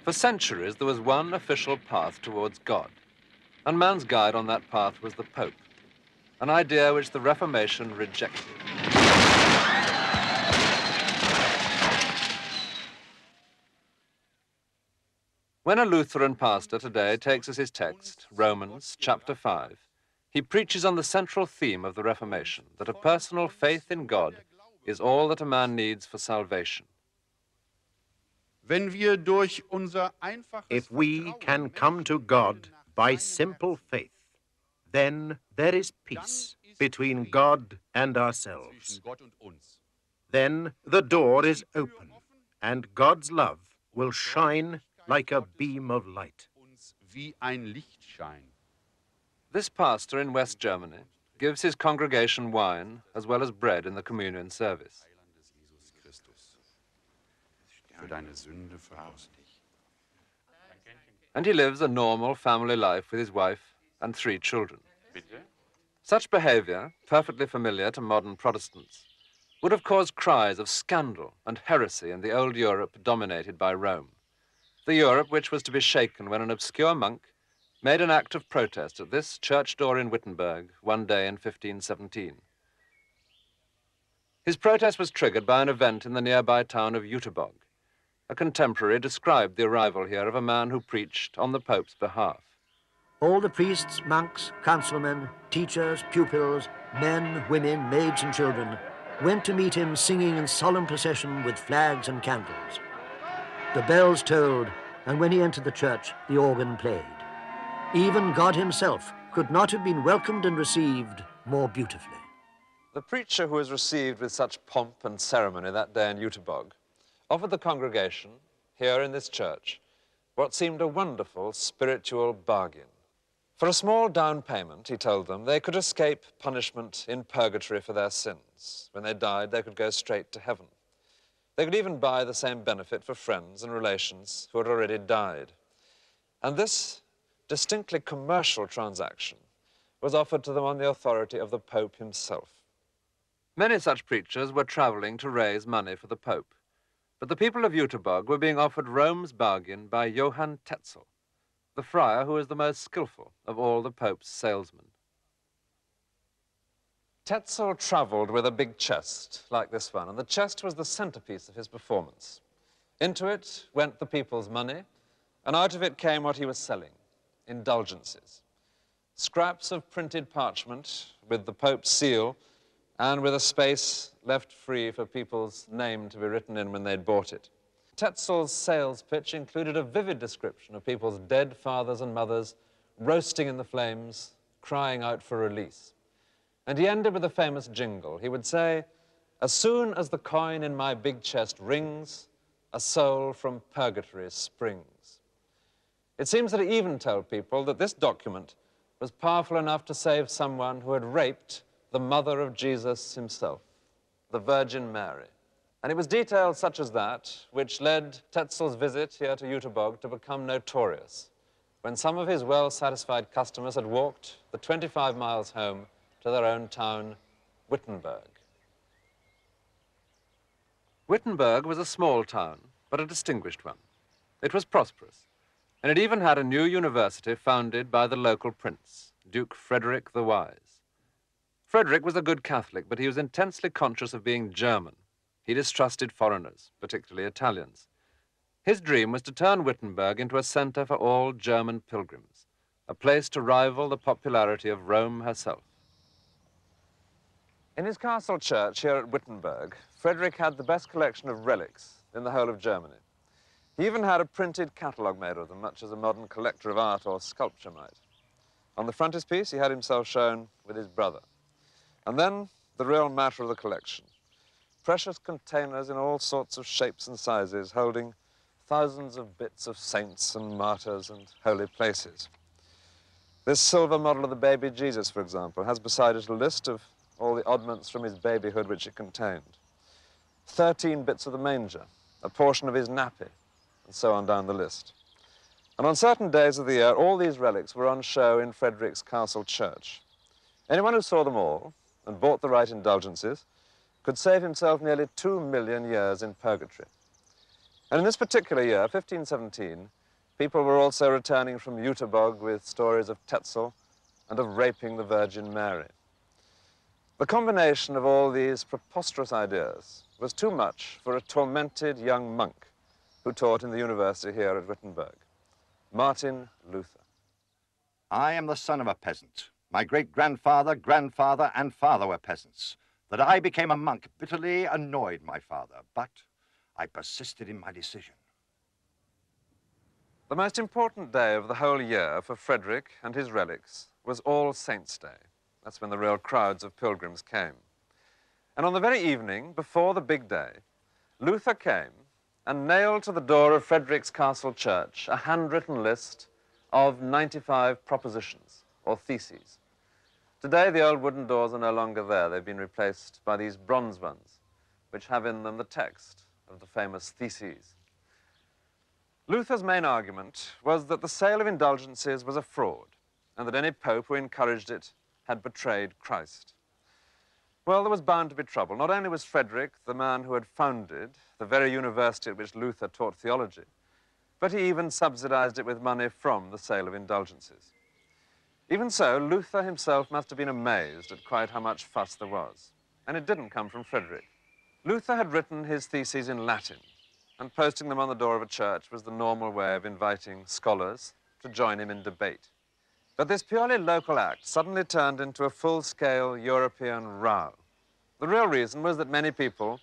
For centuries, there was one official path towards God, and man's guide on that path was the Pope, an idea which the Reformation rejected. When a Lutheran pastor today takes as his text Romans chapter 5, he preaches on the central theme of the Reformation, that a personal faith in God is all that a man needs for salvation. If we can come to God by simple faith, then there is peace between God and ourselves. Then the door is open, and God's love will shine like a beam of light. This pastor in West Germany gives his congregation wine as well as bread in the communion service. And he lives a normal family life with his wife and 3 children. Such behavior, perfectly familiar to modern Protestants, would have caused cries of scandal and heresy in the old Europe dominated by Rome, the Europe which was to be shaken when an obscure monk made an act of protest at this church door in Wittenberg one day in 1517. His protest was triggered by an event in the nearby town of Jüterbog. A contemporary described the arrival here of a man who preached on the Pope's behalf. All the priests, monks, councilmen, teachers, pupils, men, women, maids and children went to meet him singing in solemn procession with flags and candles. The bells tolled, and when he entered the church, the organ played. Even God himself could not have been welcomed and received more beautifully. The preacher who was received with such pomp and ceremony that day in Jüterbog offered the congregation, here in this church, what seemed a wonderful spiritual bargain. For a small down payment, he told them, they could escape punishment in purgatory for their sins. When they died, they could go straight to heaven. They could even buy the same benefit for friends and relations who had already died. And this distinctly commercial transaction was offered to them on the authority of the Pope himself. Many such preachers were traveling to raise money for the Pope, but the people of Jüterbog were being offered Rome's bargain by Johann Tetzel, the friar who was the most skillful of all the Pope's salesmen. Tetzel traveled with a big chest like this one, and the chest was the centerpiece of his performance. Into it went the people's money, and out of it came what he was selling: indulgences, scraps of printed parchment with the Pope's seal and with a space left free for people's name to be written in when they'd bought it. Tetzel's sales pitch included a vivid description of people's dead fathers and mothers roasting in the flames, crying out for release. And he ended with a famous jingle. He would say, "As soon as the coin in my big chest rings, a soul from purgatory springs." It seems that he even told people that this document was powerful enough to save someone who had raped the mother of Jesus himself, the Virgin Mary. And it was details such as that which led Tetzel's visit here to Jüterbog to become notorious, when some of his well-satisfied customers had walked the 25 miles home to their own town, Wittenberg. Wittenberg was a small town, but a distinguished one. It was prosperous, and it even had a new university founded by the local prince, Duke Frederick the Wise. Frederick was a good Catholic, but he was intensely conscious of being German. He distrusted foreigners, particularly Italians. His dream was to turn Wittenberg into a center for all German pilgrims, a place to rival the popularity of Rome herself. In his castle church here at Wittenberg, Frederick had the best collection of relics in the whole of Germany. He even had a printed catalogue made of them, much as a modern collector of art or sculpture might. On the frontispiece, he had himself shown with his brother. And then the real matter of the collection: precious containers in all sorts of shapes and sizes, holding thousands of bits of saints and martyrs and holy places. This silver model of the baby Jesus, for example, has beside it a list of all the oddments from his babyhood which it contained. 13 bits of the manger, a portion of his nappy, and so on down the list. And on certain days of the year, all these relics were on show in Frederick's castle church. Anyone who saw them all and bought the right indulgences could save himself nearly 2 million years in purgatory. And in this particular year, 1517, people were also returning from Jüterbog with stories of Tetzel and of raping the Virgin Mary. The combination of all these preposterous ideas was too much for a tormented young monk who taught in the university here at Wittenberg, Martin Luther. I am the son of a peasant. My great-grandfather, grandfather, and father were peasants. That I became a monk bitterly annoyed my father, but I persisted in my decision. The most important day of the whole year for Frederick and his relics was All Saints' Day. That's when the real crowds of pilgrims came. And on the very evening before the big day, Luther came and nailed to the door of Frederick's Castle Church a handwritten list of 95 propositions, or theses. Today, the old wooden doors are no longer there. They've been replaced by these bronze ones, which have in them the text of the famous theses. Luther's main argument was that the sale of indulgences was a fraud, and that any pope who encouraged it had betrayed Christ. Well, there was bound to be trouble. Not only was Frederick the man who had founded the very university at which Luther taught theology, but he even subsidized it with money from the sale of indulgences. Even so, Luther himself must have been amazed at quite how much fuss there was. And it didn't come from Frederick. Luther had written his theses in Latin, and posting them on the door of a church was the normal way of inviting scholars to join him in debate. But this purely local act suddenly turned into a full-scale European row. The real reason was that many people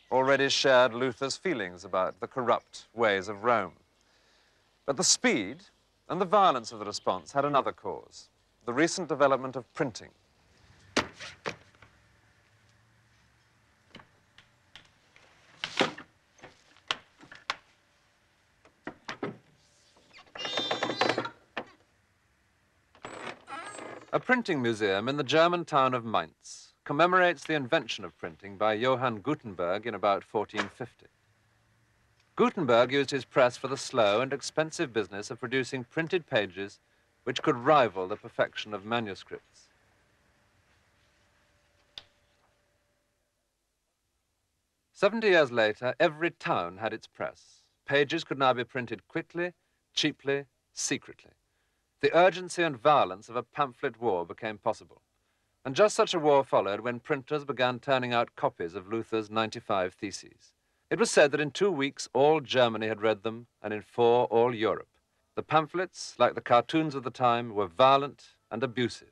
already shared Luther's feelings about the corrupt ways of Rome. But the speed and the violence of the response had another cause, the recent development of printing. A printing museum in the German town of Mainz commemorates the invention of printing by Johann Gutenberg in about 1450. Gutenberg used his press for the slow and expensive business of producing printed pages which could rival the perfection of manuscripts. "70 years later, every town had its press. Pages could now be printed quickly, cheaply, secretly. The urgency and violence of a pamphlet war became possible. And just such a war followed when printers began turning out copies of Luther's 95 Theses. It was said that in 2 weeks all Germany had read them, and in 4 all Europe. The pamphlets, like the cartoons of the time, were violent and abusive.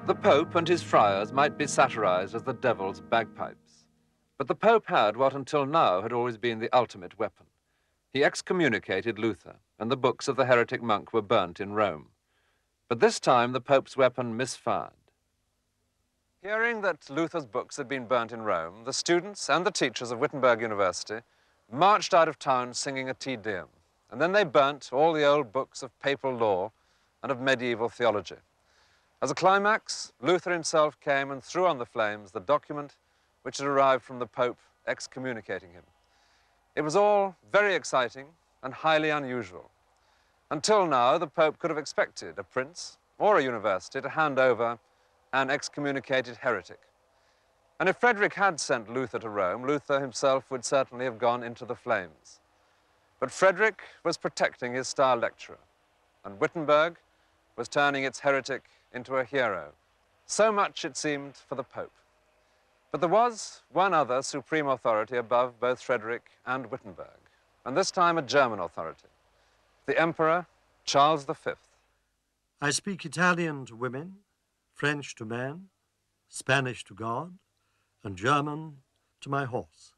The Pope and his friars might be satirized as the devil's bagpipes. But the Pope had what until now had always been the ultimate weapon. He excommunicated Luther, and the books of the heretic monk were burnt in Rome. But this time the Pope's weapon misfired. Hearing that Luther's books had been burnt in Rome, the students and the teachers of Wittenberg University marched out of town singing a Te Deum, and then they burnt all the old books of papal law and of medieval theology. As a climax, Luther himself came and threw on the flames the document which had arrived from the Pope excommunicating him. It was all very exciting and highly unusual. Until now, the Pope could have expected a prince or a university to hand over an excommunicated heretic. And if Frederick had sent Luther to Rome, Luther himself would certainly have gone into the flames. But Frederick was protecting his star lecturer, and Wittenberg was turning its heretic into a hero. So much, it seemed, for the Pope. But there was one other supreme authority above both Frederick and Wittenberg, and this time a German authority, the Emperor Charles V. I speak Italian to women, French to men, Spanish to God, and German to my horse.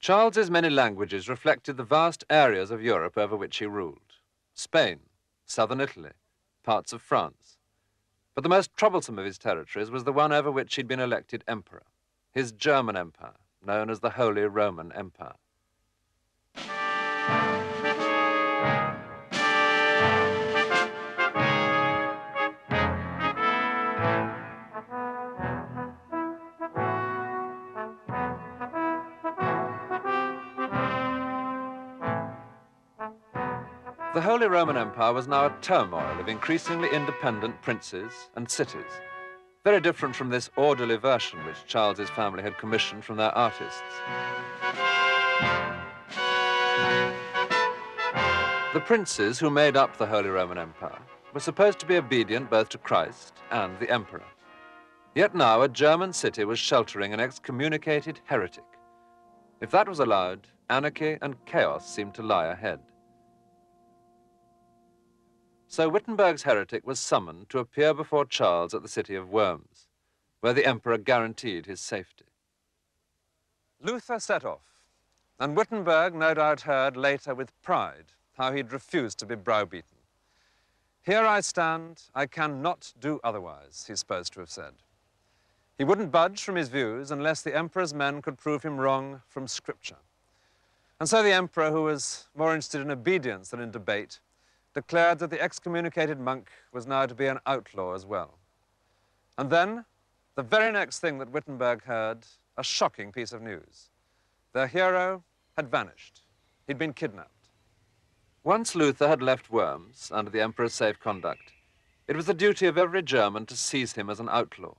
Charles's many languages reflected the vast areas of Europe over which he ruled. Spain, southern Italy, parts of France. But the most troublesome of his territories was the one over which he'd been elected emperor, his German Empire, known as the Holy Roman Empire. The Holy Roman Empire was now a turmoil of increasingly independent princes and cities, very different from this orderly version which Charles's family had commissioned from their artists. The princes who made up the Holy Roman Empire were supposed to be obedient both to Christ and the emperor. Yet now a German city was sheltering an excommunicated heretic. If that was allowed, anarchy and chaos seemed to lie ahead. So Wittenberg's heretic was summoned to appear before Charles at the city of Worms, where the emperor guaranteed his safety. Luther set off, and Wittenberg no doubt heard later with pride how he'd refused to be browbeaten. "Here I stand, I cannot do otherwise," he's supposed to have said. He wouldn't budge from his views unless the emperor's men could prove him wrong from Scripture. And so the emperor, who was more interested in obedience than in debate, declared that the excommunicated monk was now to be an outlaw as well. And then, the very next thing that Wittenberg heard, a shocking piece of news. Their hero had vanished. He'd been kidnapped. Once Luther had left Worms under the emperor's safe conduct, it was the duty of every German to seize him as an outlaw.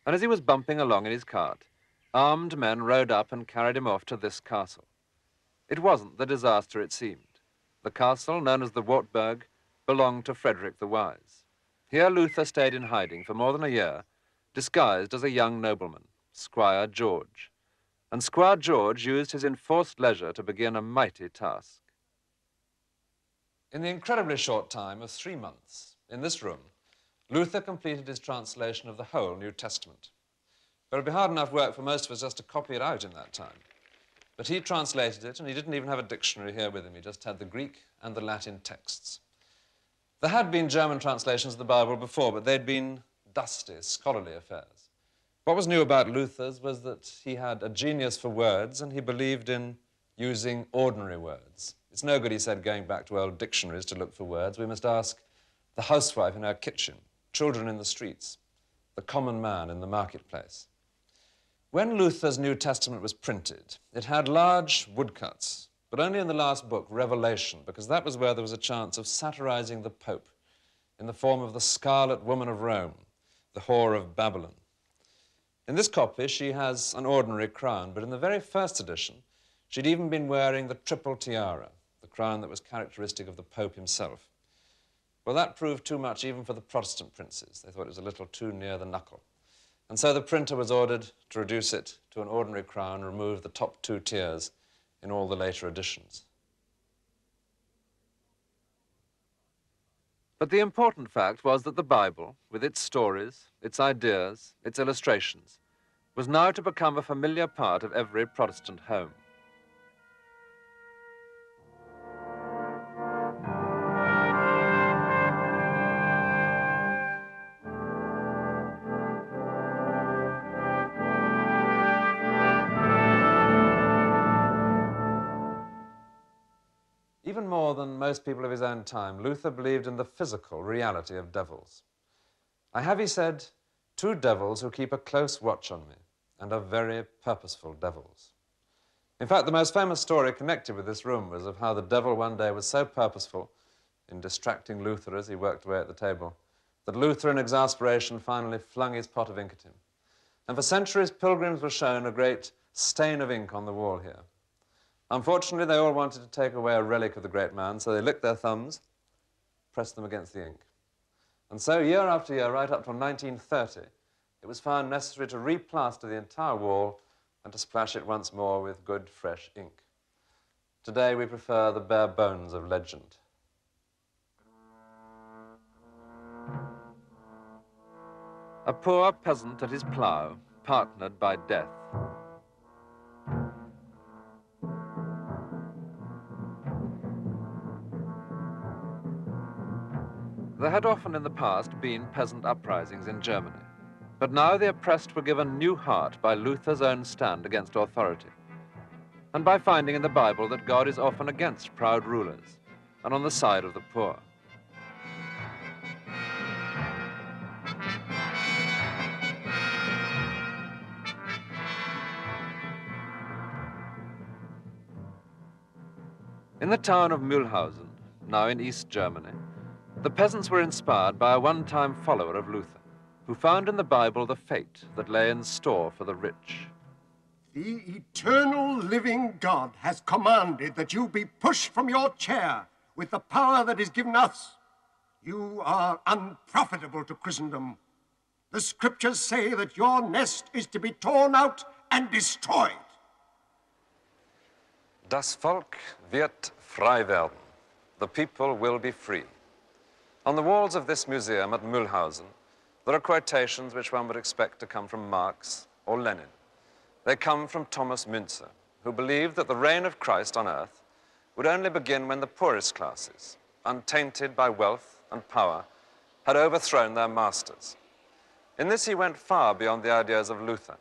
And as he was bumping along in his cart, armed men rode up and carried him off to this castle. It wasn't the disaster it seemed. The castle, known as the Wartburg, belonged to Frederick the Wise. Here Luther stayed in hiding for more than a year, disguised as a young nobleman, Squire George. And Squire George used his enforced leisure to begin a mighty task. In the incredibly short time of 3 months, in this room, Luther completed his translation of the whole New Testament. It would be hard enough work for most of us just to copy it out in that time. But he translated it, and he didn't even have a dictionary here with him. He just had the Greek and the Latin texts. There had been German translations of the Bible before, but they'd been dusty, scholarly affairs. What was new about Luther's was that he had a genius for words, and he believed in using ordinary words. It's no good, he said, going back to old dictionaries to look for words. We must ask the housewife in her kitchen, children in the streets, the common man in the marketplace. When Luther's New Testament was printed, it had large woodcuts, but only in the last book, Revelation, because that was where there was a chance of satirizing the Pope in the form of the Scarlet Woman of Rome, the whore of Babylon. In this copy, she has an ordinary crown, but in the very first edition, she'd even been wearing the triple tiara, the crown that was characteristic of the Pope himself. Well, that proved too much even for the Protestant princes. They thought it was a little too near the knuckle. And so the printer was ordered to reduce it to an ordinary crown, remove the top 2 tiers in all the later editions. But the important fact was that the Bible, with its stories, its ideas, its illustrations, was now to become a familiar part of every Protestant home. Even more than most people of his own time, Luther believed in the physical reality of devils. "I have," he said, "2 devils who keep a close watch on me, and are very purposeful devils." In fact, the most famous story connected with this room was of how the devil one day was so purposeful in distracting Luther as he worked away at the table, that Luther, in exasperation, finally flung his pot of ink at him. And for centuries, pilgrims were shown a great stain of ink on the wall here. Unfortunately, they all wanted to take away a relic of the great man, so they licked their thumbs, pressed them against the ink. And so, year after year, right up till 1930, it was found necessary to replaster the entire wall and to splash it once more with good, fresh ink. Today, we prefer the bare bones of legend. A poor peasant at his plough, partnered by death. There had often in the past been peasant uprisings in Germany, but now the oppressed were given new heart by Luther's own stand against authority, and by finding in the Bible that God is often against proud rulers and on the side of the poor. In the town of Mühlhausen, now in East Germany, the peasants were inspired by a one-time follower of Luther, who found in the Bible the fate that lay in store for the rich. The eternal living God has commanded that you be pushed from your chair with the power that is given us. You are unprofitable to Christendom. The scriptures say that your nest is to be torn out and destroyed. Das Volk wird frei werden. The people will be free. On the walls of this museum at Mühlhausen, there are quotations which one would expect to come from Marx or Lenin. They come from Thomas Müntzer, who believed that the reign of Christ on earth would only begin when the poorest classes, untainted by wealth and power, had overthrown their masters. In this he went far beyond the ideas of Luther,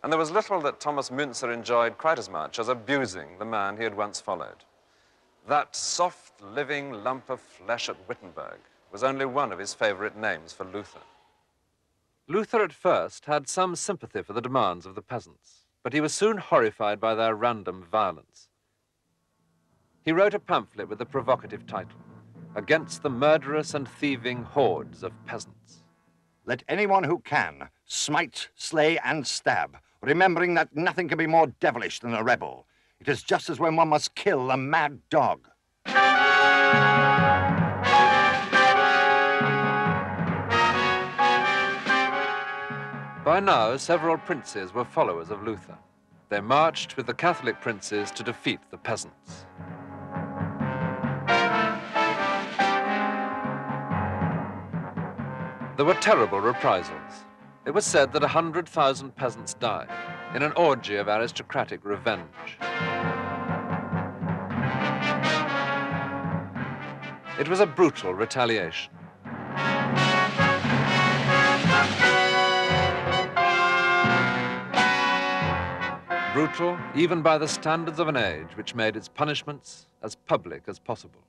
and there was little that Thomas Müntzer enjoyed quite as much as abusing the man he had once followed. That soft, living lump of flesh at Wittenberg was only one of his favorite names for Luther. Luther at first had some sympathy for the demands of the peasants, but he was soon horrified by their random violence. He wrote a pamphlet with the provocative title, Against the Murderous and Thieving Hordes of Peasants. Let anyone who can smite, slay, and stab, remembering that nothing can be more devilish than a rebel. It is just as when one must kill a mad dog. By now, several princes were followers of Luther. They marched with the Catholic princes to defeat the peasants. There were terrible reprisals. It was said that 100,000 peasants died in an orgy of aristocratic revenge. It was a brutal retaliation. Brutal even by the standards of an age which made its punishments as public as possible.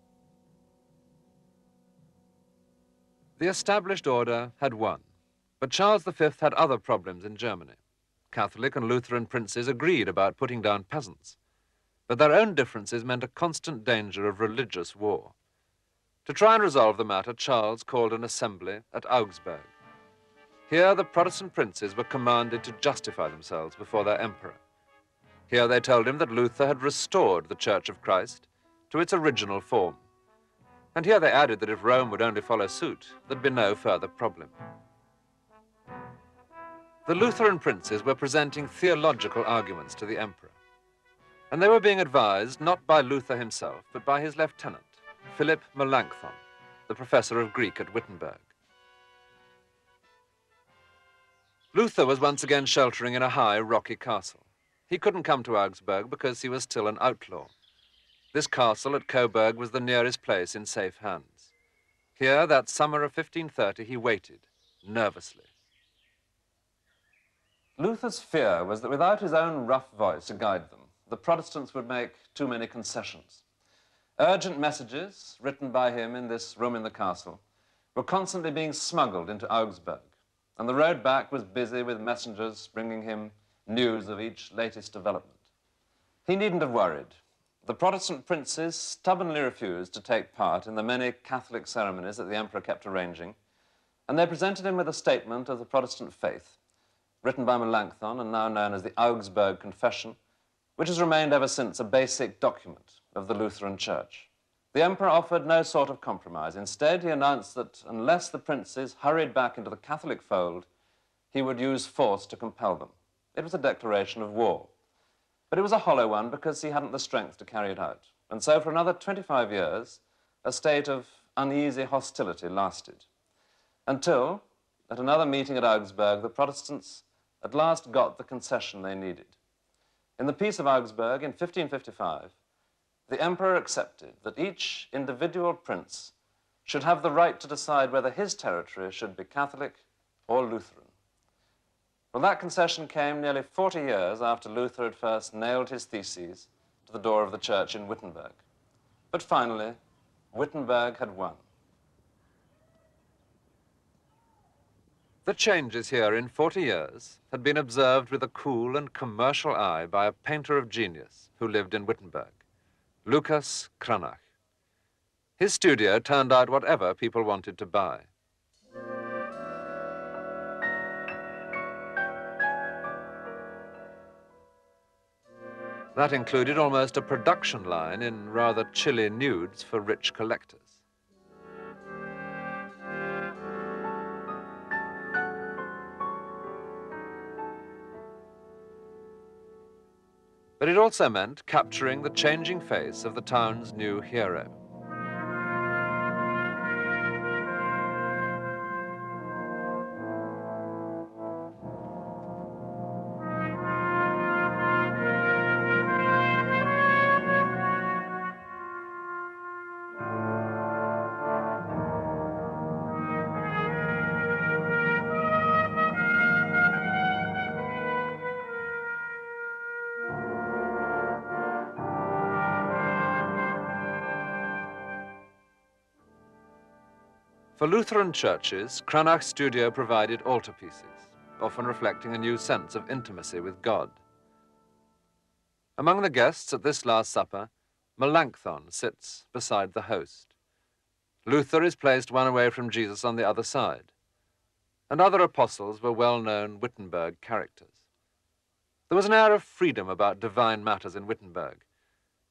The established order had won, but Charles V had other problems in Germany. Catholic and Lutheran princes agreed about putting down peasants, but their own differences meant a constant danger of religious war. To try and resolve the matter, Charles called an assembly at Augsburg. Here, the Protestant princes were commanded to justify themselves before their emperor. Here they told him that Luther had restored the Church of Christ to its original form. And here they added that if Rome would only follow suit, there'd be no further problem. The Lutheran princes were presenting theological arguments to the emperor, and they were being advised not by Luther himself, but by his lieutenant, Philip Melanchthon, the professor of Greek at Wittenberg. Luther was once again sheltering in a high, rocky castle. He couldn't come to Augsburg because he was still an outlaw. This castle at Coburg was the nearest place in safe hands. Here, that summer of 1530, he waited, nervously. Luther's fear was that without his own rough voice to guide them, the Protestants would make too many concessions. Urgent messages, written by him in this room in the castle, were constantly being smuggled into Augsburg, and the road back was busy with messengers bringing him news of each latest development. He needn't have worried. The Protestant princes stubbornly refused to take part in the many Catholic ceremonies that the emperor kept arranging, and they presented him with a statement of the Protestant faith, written by Melanchthon and now known as the Augsburg Confession, which has remained ever since a basic document of the Lutheran Church. The emperor offered no sort of compromise. Instead, he announced that unless the princes hurried back into the Catholic fold, he would use force to compel them. It was a declaration of war. But it was a hollow one because he hadn't the strength to carry it out. And so for another 25 years, a state of uneasy hostility lasted. Until, at another meeting at Augsburg, the Protestants at last got the concession they needed. In the Peace of Augsburg in 1555, the emperor accepted that each individual prince should have the right to decide whether his territory should be Catholic or Lutheran. Well, that concession came nearly 40 years after Luther had first nailed his theses to the door of the church in Wittenberg. But finally, Wittenberg had won. The changes here in 40 years had been observed with a cool and commercial eye by a painter of genius who lived in Wittenberg, Lucas Cranach. His studio turned out whatever people wanted to buy. That included almost a production line in rather chilly nudes for rich collectors. But it also meant capturing the changing face of the town's new hero. For Lutheran churches, Cranach's studio provided altarpieces, often reflecting a new sense of intimacy with God. Among the guests at this Last Supper, Melanchthon sits beside the host. Luther is placed one away from Jesus on the other side, and other apostles were well-known Wittenberg characters. There was an air of freedom about divine matters in Wittenberg,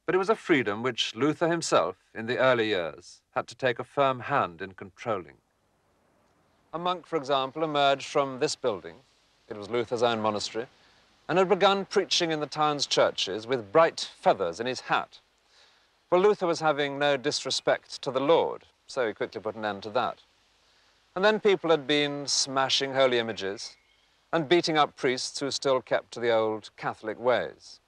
but it was a freedom which Luther himself, in the early years, had to take a firm hand in controlling. A monk, for example, emerged from this building, it was Luther's own monastery, and had begun preaching in the town's churches with bright feathers in his hat. Well, Luther was having no disrespect to the Lord, so he quickly put an end to that. And then people had been smashing holy images and beating up priests who still kept to the old Catholic ways,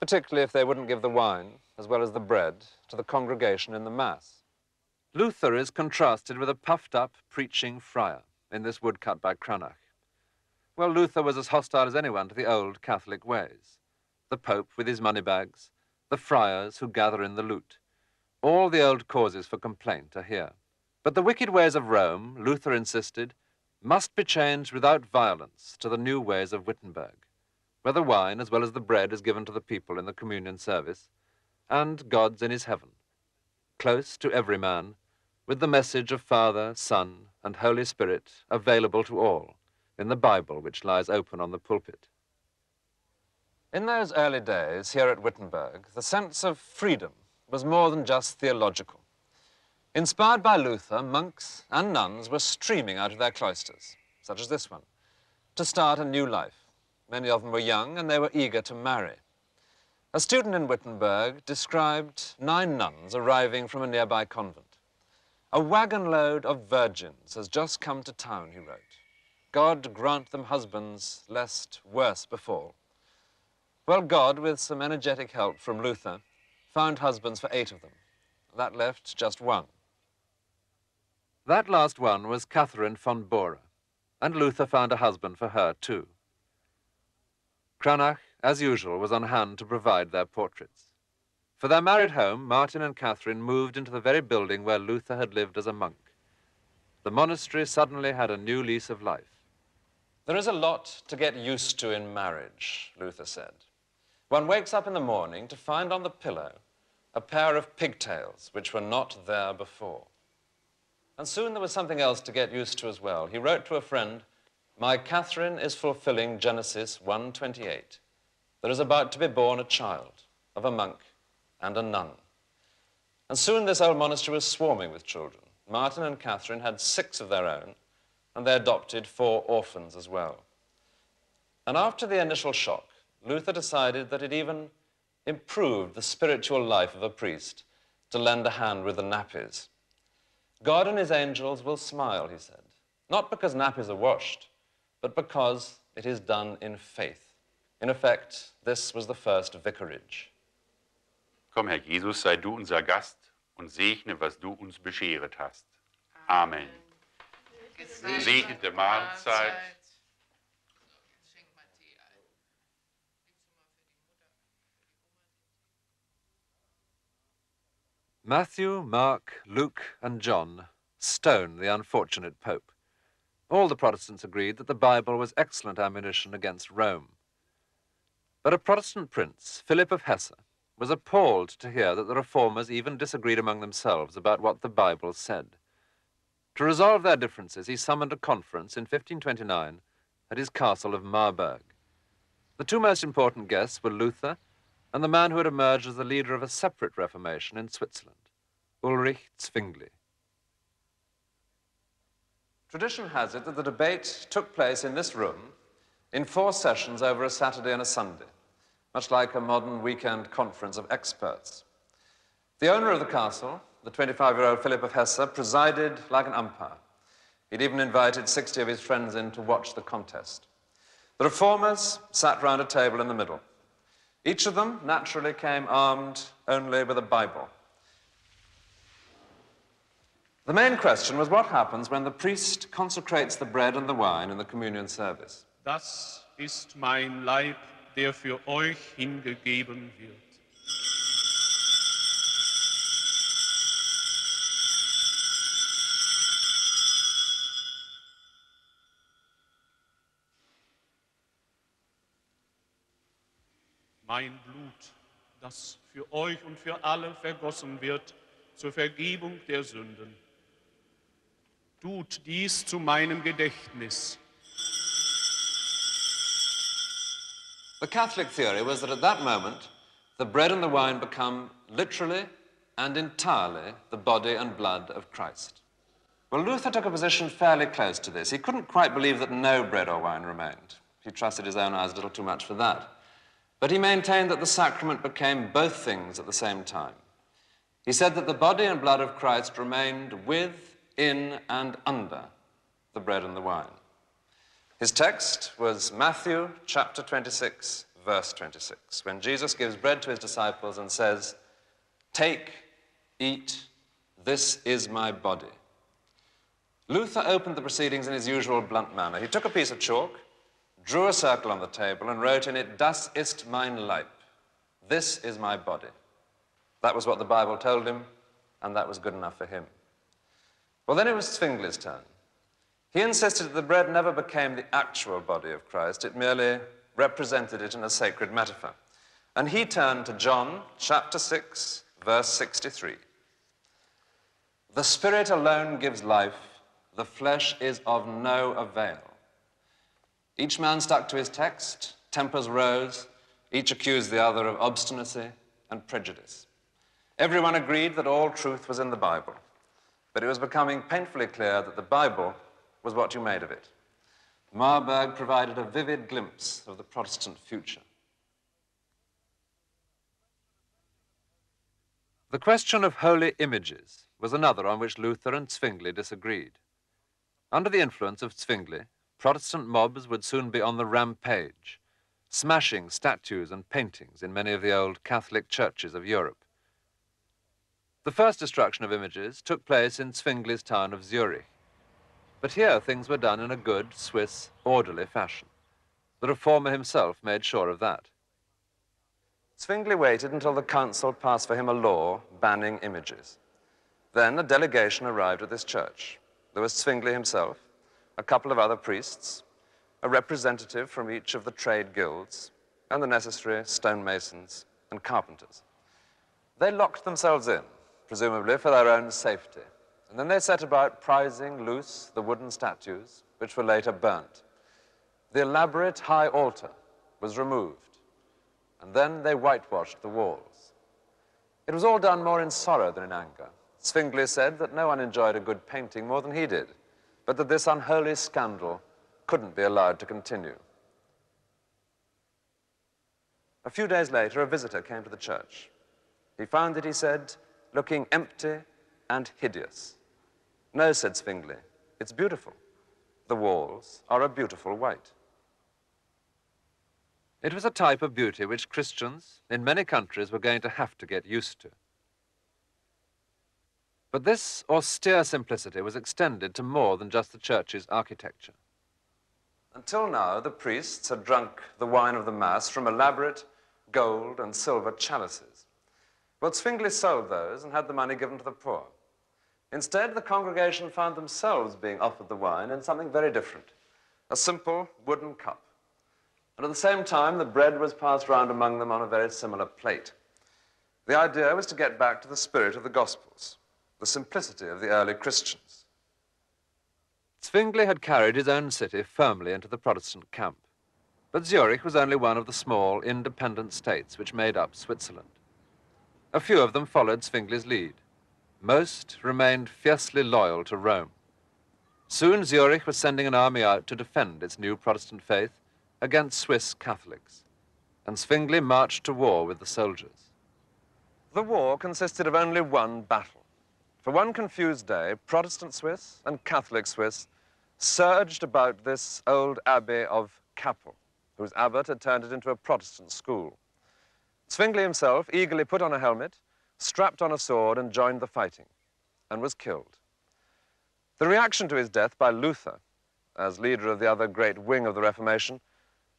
particularly if they wouldn't give the wine, as well as the bread, to the congregation in the Mass. Luther is contrasted with a puffed-up preaching friar in this woodcut by Cranach. Well, Luther was as hostile as anyone to the old Catholic ways. The Pope with his moneybags, the friars who gather in the loot. All the old causes for complaint are here. But the wicked ways of Rome, Luther insisted, must be changed without violence to the new ways of Wittenberg, where the wine as well as the bread is given to the people in the communion service, and God's in his heaven, close to every man, with the message of Father, Son, and Holy Spirit available to all in the Bible which lies open on the pulpit. In those early days here at Wittenberg, the sense of freedom was more than just theological. Inspired by Luther, monks and nuns were streaming out of their cloisters, such as this one, to start a new life. Many of them were young and they were eager to marry. A student in Wittenberg described 9 nuns arriving from a nearby convent. "A wagon load of virgins has just come to town," he wrote. "God grant them husbands, lest worse befall." Well, God, with some energetic help from Luther, found husbands for 8 of them. That left just 1. That last one was Catherine von Bora, and Luther found a husband for her too. Cranach, as usual, was on hand to provide their portraits. For their married home, Martin and Catherine moved into the very building where Luther had lived as a monk. The monastery suddenly had a new lease of life. There is a lot to get used to in marriage, Luther said. One wakes up in the morning to find on the pillow a pair of pigtails which were not there before. And soon there was something else to get used to as well. He wrote to a friend, "My Catherine is fulfilling Genesis 1:28. There is about to be born a child of a monk and a nun." And soon this old monastery was swarming with children. Martin and Catherine had 6 of their own, and they adopted 4 orphans as well. And after the initial shock, Luther decided that it even improved the spiritual life of a priest to lend a hand with the nappies. God and his angels will smile, he said, not because nappies are washed, but because it is done in faith. In effect, this was the first vicarage. Komm, Herr Jesus, sei du unser Gast und segne, was du uns bescheret hast. Amen. Gesegnete Mahlzeit. Matthew, Mark, Luke, and John stone the unfortunate Pope. All the Protestants agreed that the Bible was excellent ammunition against Rome. But a Protestant prince, Philip of Hesse, was appalled to hear that the reformers even disagreed among themselves about what the Bible said. To resolve their differences, he summoned a conference in 1529 at his castle of Marburg. The two most important guests were Luther and the man who had emerged as the leader of a separate reformation in Switzerland, Ulrich Zwingli. Tradition has it that the debate took place in this room in 4 sessions over a Saturday and a Sunday, much like a modern weekend conference of experts. The owner of the castle, the 25-year-old Philip of Hesse, presided like an umpire. He'd even invited 60 of his friends in to watch the contest. The reformers sat round a table in the middle. Each of them naturally came armed only with a Bible. The main question was what happens when the priest consecrates the bread and the wine in the communion service. Das ist mein Leib, der für euch hingegeben wird. Mein Blut, das für euch und für alle vergossen wird zur Vergebung der Sünden. Tut dies zu meinem Gedächtnis. The Catholic theory was that at that moment, the bread and the wine become literally and entirely the body and blood of Christ. Well, Luther took a position fairly close to this. He couldn't quite believe that no bread or wine remained. He trusted his own eyes a little too much for that. But he maintained that the sacrament became both things at the same time. He said that the body and blood of Christ remained with, in, and under the bread and the wine. His text was Matthew chapter 26, verse 26, when Jesus gives bread to his disciples and says, "Take, eat, this is my body." Luther opened the proceedings in his usual blunt manner. He took a piece of chalk, drew a circle on the table, and wrote in it, "Das ist mein Leib." This is my body. That was what the Bible told him, and that was good enough for him. Well, then it was Zwingli's turn. He insisted that the bread never became the actual body of Christ. It merely represented it in a sacred metaphor. And he turned to John chapter 6, verse 63. "The Spirit alone gives life. The flesh is of no avail." Each man stuck to his text, tempers rose, each accused the other of obstinacy and prejudice. Everyone agreed that all truth was in the Bible, but it was becoming painfully clear that the Bible was what you made of it. Marburg provided a vivid glimpse of the Protestant future. The question of holy images was another on which Luther and Zwingli disagreed. Under the influence of Zwingli, Protestant mobs would soon be on the rampage, smashing statues and paintings in many of the old Catholic churches of Europe. The first destruction of images took place in Zwingli's town of Zurich. But here things were done in a good, Swiss, orderly fashion. The reformer himself made sure of that. Zwingli waited until the council passed for him a law banning images. Then a delegation arrived at this church. There was Zwingli himself, a couple of other priests, a representative from each of the trade guilds, and the necessary stonemasons and carpenters. They locked themselves in, presumably for their own safety, and then they set about prizing loose the wooden statues, which were later burnt. The elaborate high altar was removed, and then they whitewashed the walls. It was all done more in sorrow than in anger. Zwingli said that no one enjoyed a good painting more than he did, but that this unholy scandal couldn't be allowed to continue. A few days later, a visitor came to the church. He found it, he said, looking empty and hideous. "No," said Zwingli, "it's beautiful. The walls are a beautiful white." It was a type of beauty which Christians in many countries were going to have to get used to. But this austere simplicity was extended to more than just the church's architecture. Until now, the priests had drunk the wine of the Mass from elaborate gold and silver chalices. Well, Zwingli sold those and had the money given to the poor. Instead, the congregation found themselves being offered the wine in something very different, a simple wooden cup. And at the same time, the bread was passed round among them on a very similar plate. The idea was to get back to the spirit of the Gospels, the simplicity of the early Christians. Zwingli had carried his own city firmly into the Protestant camp, but Zurich was only one of the small, independent states which made up Switzerland. A few of them followed Zwingli's lead. Most remained fiercely loyal to Rome. Soon Zurich was sending an army out to defend its new Protestant faith against Swiss Catholics, and Zwingli marched to war with the soldiers. The war consisted of only one battle. For one confused day, Protestant Swiss and Catholic Swiss surged about this old abbey of Kappel, whose abbot had turned it into a Protestant school. Zwingli himself eagerly put on a helmet, strapped on a sword, and joined the fighting, and was killed. The reaction to his death by Luther, as leader of the other great wing of the Reformation,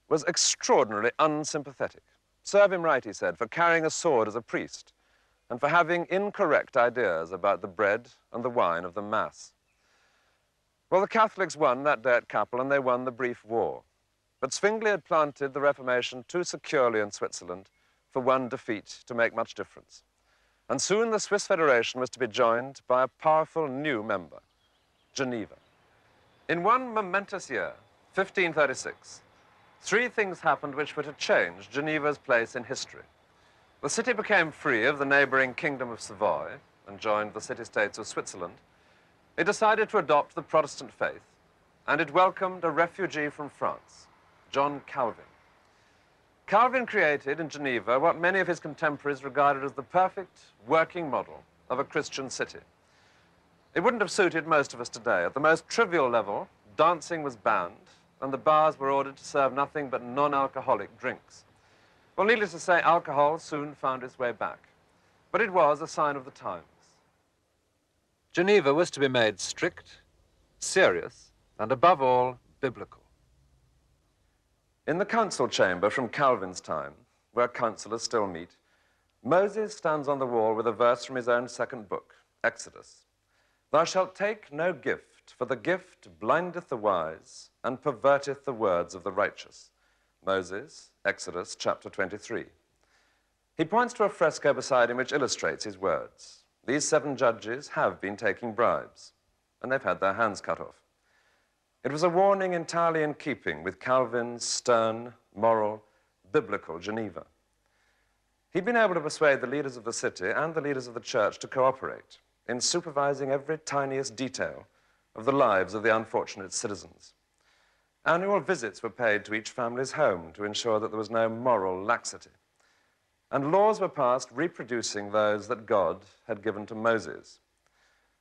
was extraordinarily unsympathetic. Serve him right, he said, for carrying a sword as a priest, and for having incorrect ideas about the bread and the wine of the Mass. Well, the Catholics won that day at Kappel, and they won the brief war. But Zwingli had planted the Reformation too securely in Switzerland for one defeat to make much difference. And soon the Swiss Federation was to be joined by a powerful new member, Geneva. In one momentous year, 1536, three things happened which were to change Geneva's place in history. The city became free of the neighboring Kingdom of Savoy and joined the city-states of Switzerland. It decided to adopt the Protestant faith, and it welcomed a refugee from France, John Calvin. Calvin created in Geneva what many of his contemporaries regarded as the perfect working model of a Christian city. It wouldn't have suited most of us today. At the most trivial level, dancing was banned, and the bars were ordered to serve nothing but non-alcoholic drinks. Well, needless to say, alcohol soon found its way back, but it was a sign of the times. Geneva was to be made strict, serious, and above all, biblical. In the council chamber from Calvin's time, where councillors still meet, Moses stands on the wall with a verse from his own second book, Exodus. Thou shalt take no gift, for the gift blindeth the wise and perverteth the words of the righteous. Moses, Exodus chapter 23. He points to a fresco beside him which illustrates his words. These 7 judges have been taking bribes, and they've had their hands cut off. It was a warning entirely in keeping with Calvin's stern, moral, biblical Geneva. He'd been able to persuade the leaders of the city and the leaders of the church to cooperate in supervising every tiniest detail of the lives of the unfortunate citizens. Annual visits were paid to each family's home to ensure that there was no moral laxity. And laws were passed reproducing those that God had given to Moses.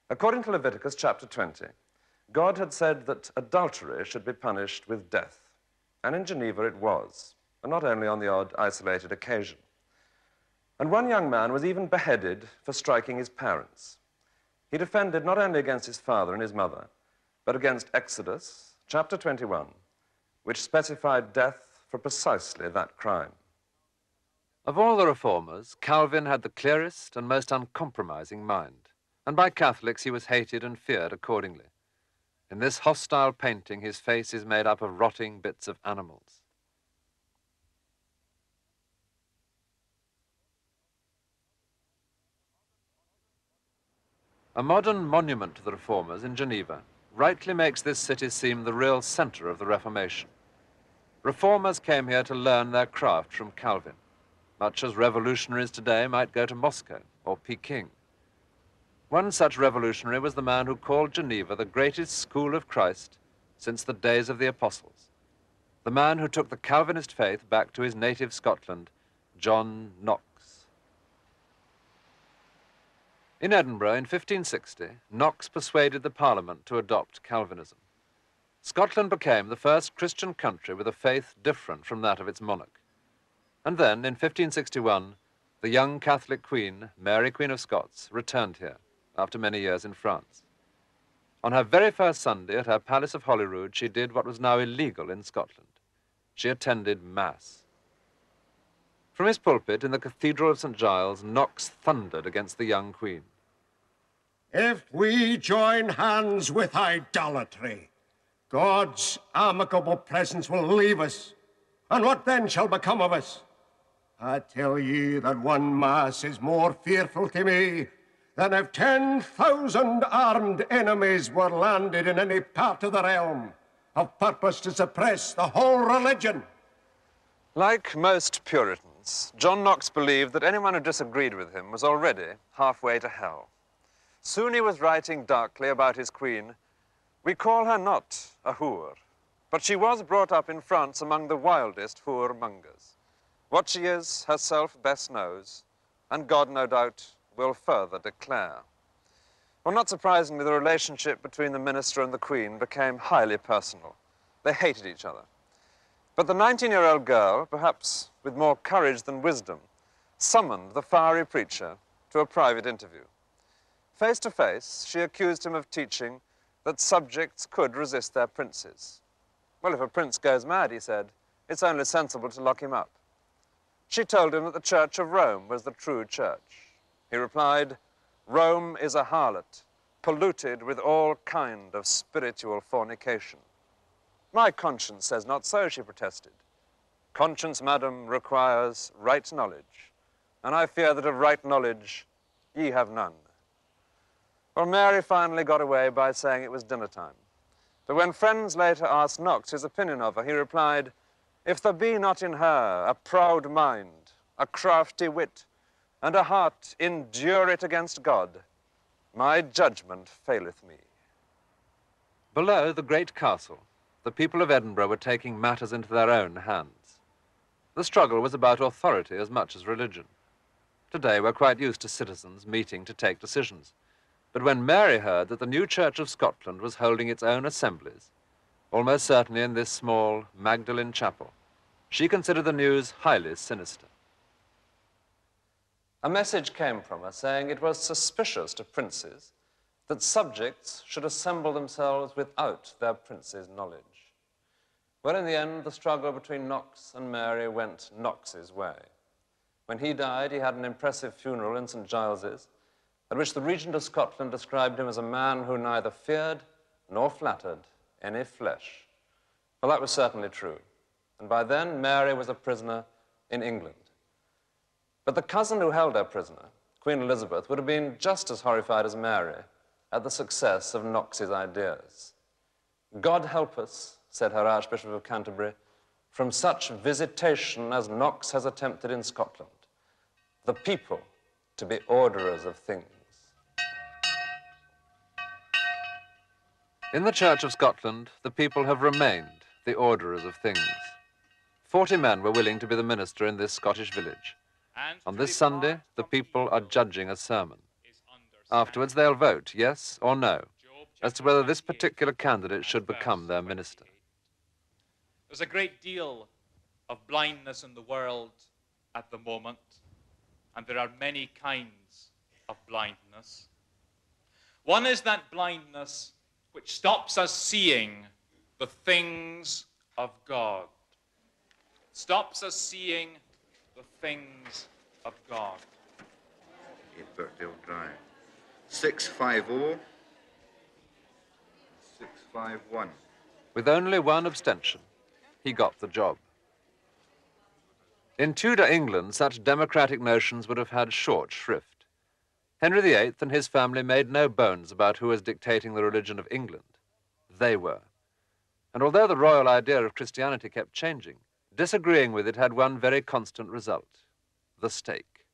According to Leviticus chapter 20, God had said that adultery should be punished with death. And in Geneva it was, and not only on the odd isolated occasion. And one young man was even beheaded for striking his parents. He defended not only against his father and his mother, but against Exodus chapter 21, which specified death for precisely that crime. Of all the reformers, Calvin had the clearest and most uncompromising mind, and by Catholics he was hated and feared accordingly. In this hostile painting, his face is made up of rotting bits of animals. A modern monument to the reformers in Geneva rightly makes this city seem the real center of the Reformation. Reformers came here to learn their craft from Calvin, much as revolutionaries today might go to Moscow or Peking. One such revolutionary was the man who called Geneva the greatest school of Christ since the days of the apostles, the man who took the Calvinist faith back to his native Scotland, John Knox. In Edinburgh in 1560, Knox persuaded the Parliament to adopt Calvinism. Scotland became the first Christian country with a faith different from that of its monarch. And then, in 1561, the young Catholic Queen, Mary Queen of Scots, returned here after many years in France. On her very first Sunday at her palace of Holyrood, she did what was now illegal in Scotland. She attended Mass. From his pulpit in the Cathedral of St. Giles, Knox thundered against the young Queen. If we join hands with idolatry, God's amicable presence will leave us. And what then shall become of us? I tell ye that one mass is more fearful to me than if 10,000 armed enemies were landed in any part of the realm, of purpose to suppress the whole religion. Like most Puritans, John Knox believed that anyone who disagreed with him was already halfway to hell. Soon he was writing darkly about his queen, "We call her not a whore, but she was brought up in France among the wildest whoremongers. What she is, herself best knows, and God, no doubt, will further declare." Well, not surprisingly, the relationship between the minister and the queen became highly personal. They hated each other. But the 19-year-old girl, perhaps with more courage than wisdom, summoned the fiery preacher to a private interview. Face to face, she accused him of teaching that subjects could resist their princes. Well, if a prince goes mad, he said, it's only sensible to lock him up. She told him that the Church of Rome was the true church. He replied, "Rome is a harlot, polluted with all kind of spiritual fornication." "My conscience says not so," she protested. "Conscience, madam, requires right knowledge, and I fear that of right knowledge ye have none." Well, Mary finally got away by saying it was dinner time. But when friends later asked Knox his opinion of her, he replied, "If there be not in her a proud mind, a crafty wit, and a heart indurate against God, my judgment faileth me." Below the great castle, the people of Edinburgh were taking matters into their own hands. The struggle was about authority as much as religion. Today, we're quite used to citizens meeting to take decisions. But when Mary heard that the new Church of Scotland was holding its own assemblies, almost certainly in this small Magdalen chapel, she considered the news highly sinister. A message came from her saying it was suspicious to princes that subjects should assemble themselves without their prince's knowledge. Well, in the end, the struggle between Knox and Mary went Knox's way. When he died, he had an impressive funeral in St. Giles's, at which the Regent of Scotland described him as a man who neither feared nor flattered any flesh. Well, that was certainly true. And by then, Mary was a prisoner in England. But the cousin who held her prisoner, Queen Elizabeth, would have been just as horrified as Mary at the success of Knox's ideas. "God help us," said her Archbishop of Canterbury, "from such visitation as Knox has attempted in Scotland, the people to be orderers of things." In the Church of Scotland, the people have remained the orderers of things. 40 men were willing to be the minister in this Scottish village. On this Sunday, the people are judging a sermon. Afterwards, they'll vote, yes or no, as to whether this particular candidate should become their minister. There's a great deal of blindness in the world at the moment, and there are many kinds of blindness. One is that blindness which stops us seeing the things of God. Stops us seeing the things of God. Birkdale Drive. 650 651. With only one abstention, he got the job. In Tudor England, such democratic notions would have had short shrift. Henry VIII and his family made no bones about who was dictating the religion of England. They were. And although the royal idea of Christianity kept changing, disagreeing with it had one very constant result: the stake.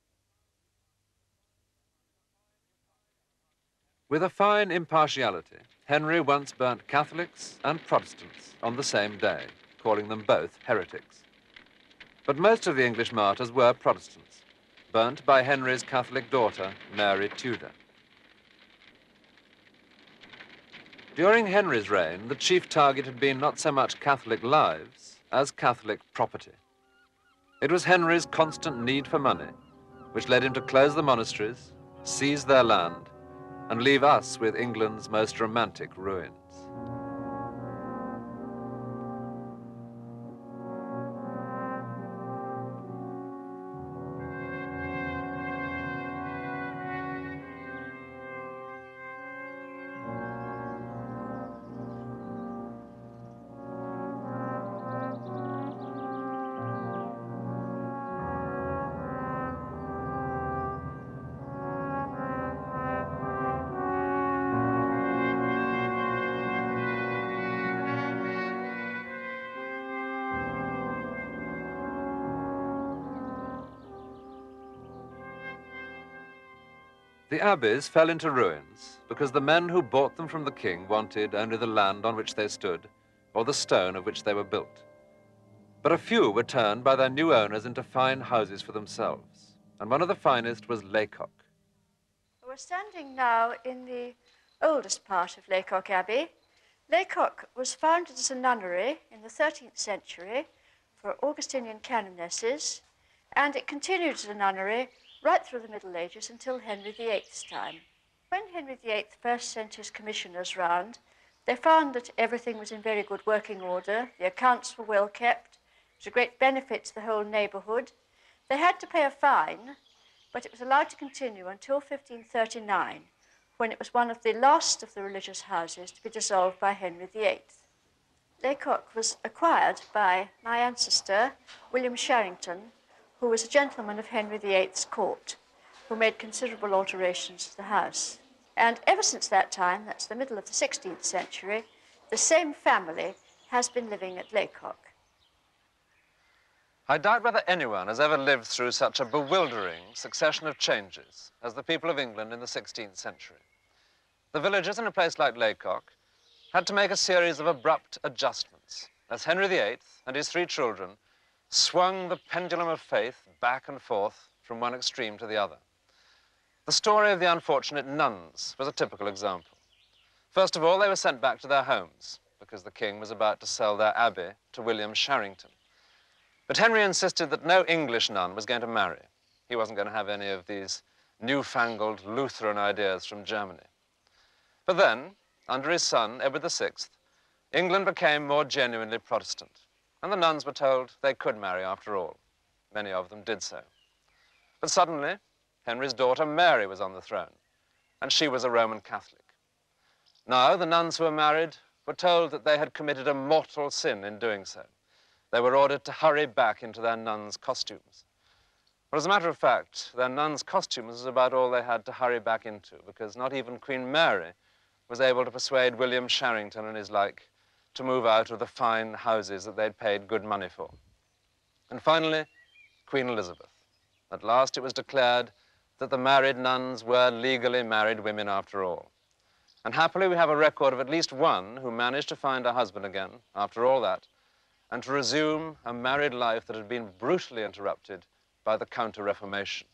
With a fine impartiality, Henry once burnt Catholics and Protestants on the same day, calling them both heretics. But most of the English martyrs were Protestants, burnt by Henry's Catholic daughter, Mary Tudor. During Henry's reign, the chief target had been not so much Catholic lives as Catholic property. It was Henry's constant need for money which led him to close the monasteries, seize their land, and leave us with England's most romantic ruins. The abbeys fell into ruins because the men who bought them from the king wanted only the land on which they stood or the stone of which they were built. But a few were turned by their new owners into fine houses for themselves, and one of the finest was Laycock. We're standing now in the oldest part of Laycock Abbey. Laycock was founded as a nunnery in the 13th century for Augustinian canonesses, and it continued as a nunnery right through the Middle Ages until Henry VIII's time. When Henry VIII first sent his commissioners round, they found that everything was in very good working order, the accounts were well kept, it was a great benefit to the whole neighbourhood. They had to pay a fine, but it was allowed to continue until 1539, when it was one of the last of the religious houses to be dissolved by Henry VIII. Laycock was acquired by my ancestor, William Sherrington, who was a gentleman of Henry VIII's court, who made considerable alterations to the house. And ever since that time, that's the middle of the 16th century, the same family has been living at Laycock. I doubt whether anyone has ever lived through such a bewildering succession of changes as the people of England in the 16th century. The villagers in a place like Laycock had to make a series of abrupt adjustments as Henry VIII and his three children swung the pendulum of faith back and forth from one extreme to the other. The story of the unfortunate nuns was a typical example. First of all, they were sent back to their homes because the king was about to sell their abbey to William Sherrington. But Henry insisted that no English nun was going to marry. He wasn't going to have any of these newfangled Lutheran ideas from Germany. But then, under his son, Edward VI, England became more genuinely Protestant, and the nuns were told they could marry after all. Many of them did so. But suddenly, Henry's daughter Mary was on the throne, and she was a Roman Catholic. Now, the nuns who were married were told that they had committed a mortal sin in doing so. They were ordered to hurry back into their nuns' costumes. But as a matter of fact, their nuns' costumes was about all they had to hurry back into, because not even Queen Mary was able to persuade William Sherrington and his like to move out of the fine houses that they'd paid good money for. And finally, Queen Elizabeth. At last it was declared that the married nuns were legally married women after all. And happily we have a record of at least one who managed to find a husband again after all that, and to resume a married life that had been brutally interrupted by the Counter-Reformation.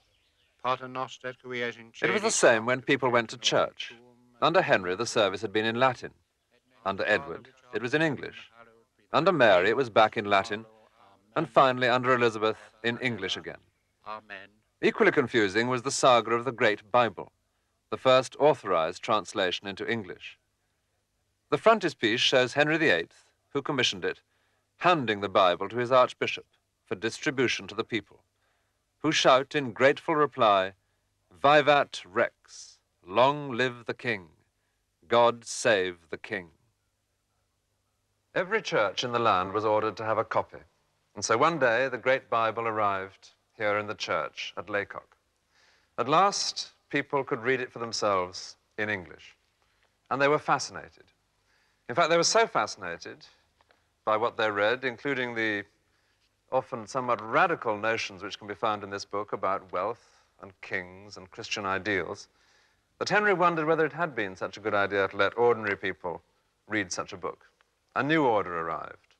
It was the same when people went to church. Under Henry, the service had been in Latin. Under Edward, it was in English. Under Mary, it was back in Latin. And finally, under Elizabeth, in English again. Amen. Equally confusing was the saga of the Great Bible, the first authorized translation into English. The frontispiece shows Henry VIII, who commissioned it, handing the Bible to his archbishop for distribution to the people, who shout in grateful reply, "Vivat Rex, long live the king, God save the king." Every church in the land was ordered to have a copy, and so one day the Great Bible arrived here in the church at Laycock. At last, people could read it for themselves in English, and they were fascinated. In fact, they were so fascinated by what they read, including the often somewhat radical notions which can be found in this book about wealth and kings and Christian ideals, that Henry wondered whether it had been such a good idea to let ordinary people read such a book. A new order arrived.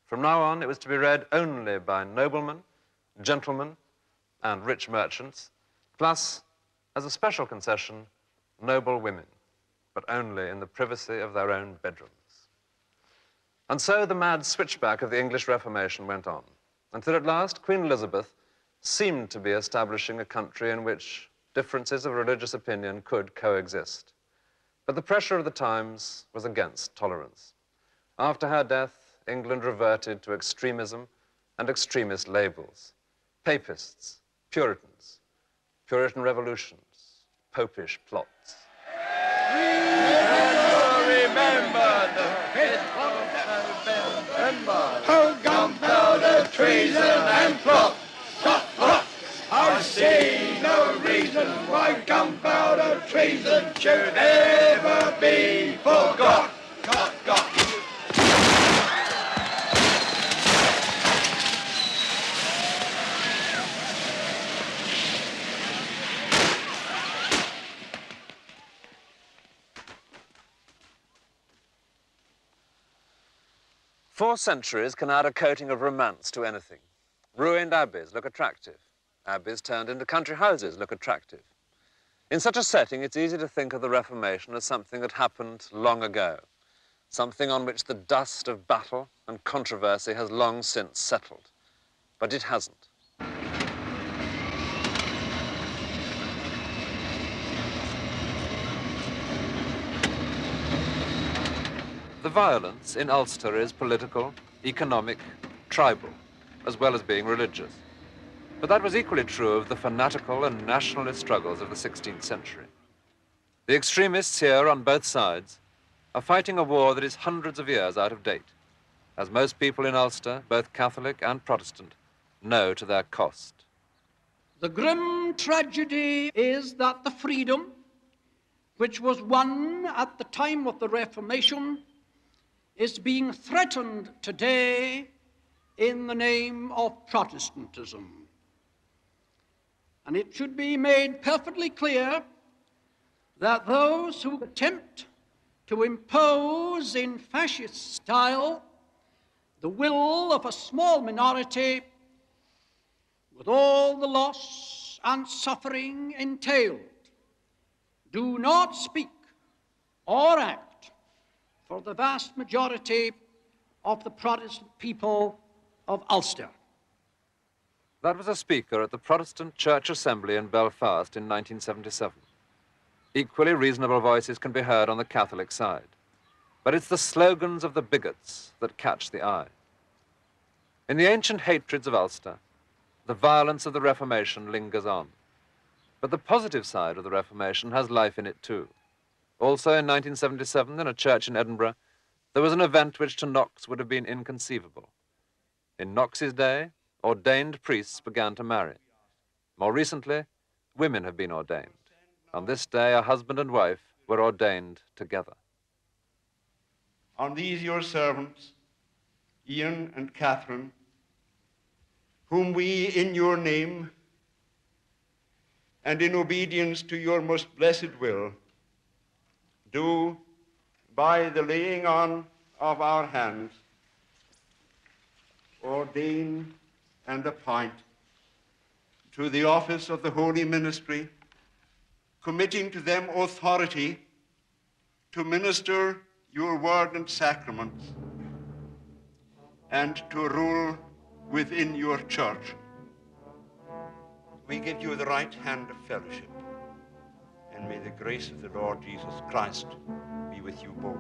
From now on, it was to be read only by noblemen, gentlemen, and rich merchants, plus, as a special concession, noble women, but only in the privacy of their own bedrooms. And so the mad switchback of the English Reformation went on, until at last Queen Elizabeth seemed to be establishing a country in which differences of religious opinion could coexist. But the pressure of the times was against tolerance. After her death, England reverted to extremism and extremist labels: papists, Puritans, Puritan revolutions, popish plots. Remember the 5th of November. Oh, gunpowder, treason and plot. I see no reason why gunpowder treason should ever be forgot. 4 centuries can add a coating of romance to anything. Ruined abbeys look attractive. Abbeys turned into country houses look attractive. In such a setting, it's easy to think of the Reformation as something that happened long ago, something on which the dust of battle and controversy has long since settled. But it hasn't. The violence in Ulster is political, economic, tribal, as well as being religious. But that was equally true of the fanatical and nationalist struggles of the 16th century. The extremists here on both sides are fighting a war that is hundreds of years out of date, as most people in Ulster, both Catholic and Protestant, know to their cost. The grim tragedy is that the freedom which was won at the time of the Reformation is being threatened today in the name of Protestantism. And it should be made perfectly clear that those who attempt to impose in fascist style the will of a small minority with all the loss and suffering entailed do not speak or act for the vast majority of the Protestant people of Ulster. That was a speaker at the Protestant Church Assembly in Belfast in 1977. Equally reasonable voices can be heard on the Catholic side. But it's the slogans of the bigots that catch the eye. In the ancient hatreds of Ulster, the violence of the Reformation lingers on. But the positive side of the Reformation has life in it too. Also in 1977, in a church in Edinburgh, there was an event which to Knox would have been inconceivable. In Knox's day, ordained priests began to marry. More recently, women have been ordained. On this day, a husband and wife were ordained together. On these your servants, Ian and Catherine, whom we in your name and in obedience to your most blessed will do, by the laying on of our hands, ordain and appoint to the office of the holy ministry, committing to them authority to minister your word and sacraments, and to rule within your church. We give you the right hand of fellowship, and may the grace of the Lord Jesus Christ be with you both.